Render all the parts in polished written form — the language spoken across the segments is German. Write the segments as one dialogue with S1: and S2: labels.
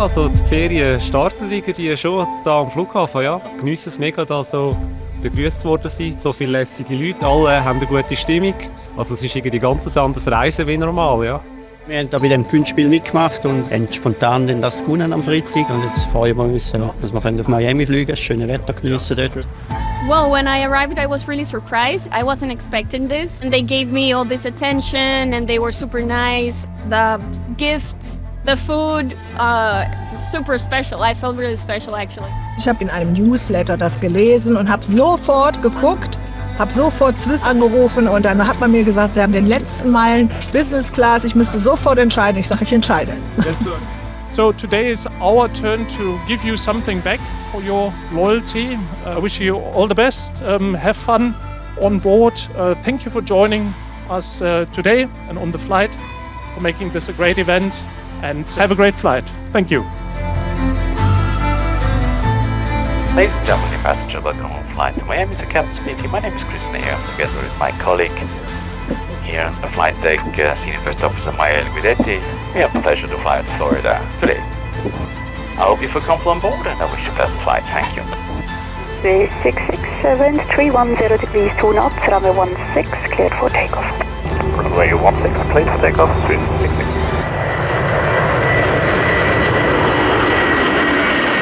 S1: also die Ferien starten irgendwie schon hier am Flughafen, ja. Ich geniesse es mega, da so begrüßt worden sind. So viele lässige Leute, alle haben eine gute Stimmung. Also es ist irgendwie ganz anderes Reisen wie normal, ja.
S2: Wir haben da bei dem Kunstspiel mitgemacht und haben spontan das gewonnen am Freitag. Und jetzt freuen wir uns, dass wir auf Miami fliegen können, das schöne Wetter geniessen dort.
S3: Well, when I arrived, I was really surprised. I wasn't expecting this. And they gave me all this attention and they were super nice. The gifts, the food, super special. I felt really special, actually.
S4: Ich habe in einem Newsletter das gelesen und habe sofort geguckt, habe sofort Swiss angerufen und dann hat man mir gesagt, sie haben den letzten Meilen Business Class, ich müsste sofort entscheiden. Ich sage, ich entscheide.
S5: So today is our turn to give you something back for your loyalty. I wish you all the best. Have fun on board. Thank you for joining us today and on the flight, for making this a great event, and have a great flight. Thank you.
S6: Ladies and gentlemen, dear passenger, welcome on flight to Miami. So Captain speaking. My name is Chris Neyer, together with my colleague here on the flight deck, Senior First Officer Maya Guidetti. We have the pleasure to fly to Florida today. I hope you feel comfortable on board and I wish you a pleasant flight. Thank you.
S7: 667, 310 degrees 2 knots, runway 16, cleared for takeoff.
S6: Runway 16, cleared for takeoff, 366.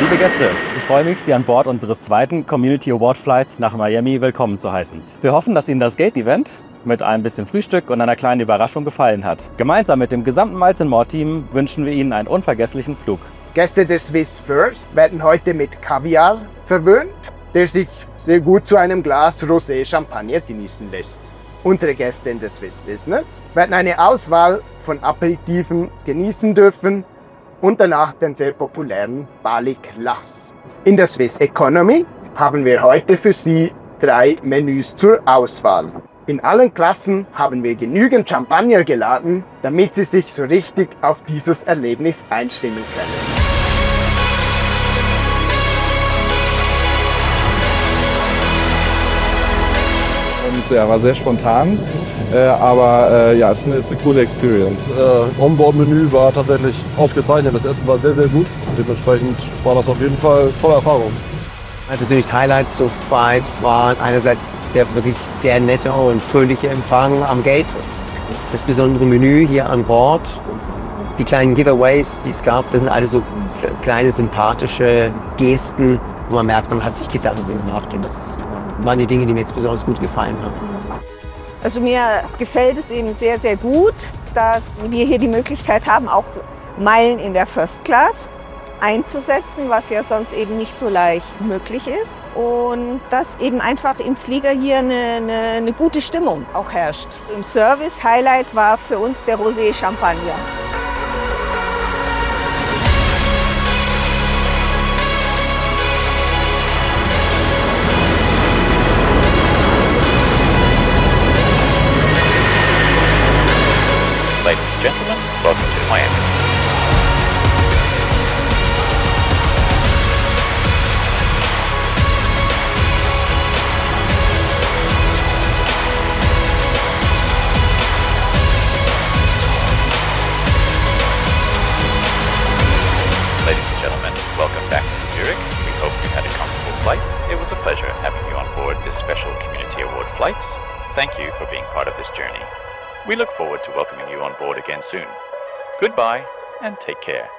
S8: Liebe Gäste, ich freue mich, Sie an Bord unseres zweiten Community Award Flights nach Miami willkommen zu heißen. Wir hoffen, dass Ihnen das Gate-Event mit ein bisschen Frühstück und einer kleinen Überraschung gefallen hat. Gemeinsam mit dem gesamten Miles & More Team wünschen wir Ihnen einen unvergesslichen Flug.
S9: Gäste des Swiss First werden heute mit Kaviar verwöhnt, der sich sehr gut zu einem Glas Rosé Champagner genießen lässt. Unsere Gäste in der Swiss Business werden eine Auswahl von Aperitiven genießen dürfen und danach den sehr populären Balik Las. In der Swiss Economy haben wir heute für Sie 3 Menüs zur Auswahl. In allen Klassen haben wir genügend Champagner geladen, damit Sie sich so richtig auf dieses Erlebnis einstimmen können.
S10: Und ja, war sehr spontan, aber ja, es ist eine coole Experience.
S11: Onboard-Menü war tatsächlich aufgezeichnet, das Essen war sehr, sehr gut. Dementsprechend war das auf jeden Fall eine tolle Erfahrung.
S12: Mein persönliches Highlight so weit war einerseits der wirklich sehr nette und fröhliche Empfang am Gate, das besondere Menü hier an Bord, die kleinen Giveaways, die es gab, das sind alle so kleine sympathische Gesten, wo man merkt, man hat sich Gedanken gemacht und das waren die Dinge, die mir jetzt besonders gut gefallen haben.
S13: Also mir gefällt es eben sehr, sehr gut, dass wir hier die Möglichkeit haben, auch Meilen in der First Class einzusetzen, was ja sonst eben nicht so leicht möglich ist. Und dass eben einfach im Flieger hier eine gute Stimmung auch herrscht. Im Service Highlight war für uns der Rosé Champagner.
S6: Ladies and gentlemen, welcome to Miami. Ladies and gentlemen, welcome back to Zurich. We hope you had a comfortable flight. It was a pleasure having you on board this special Community Award flight. Thank you for being part of this journey. We look forward to welcoming you on board again soon. Goodbye and take care.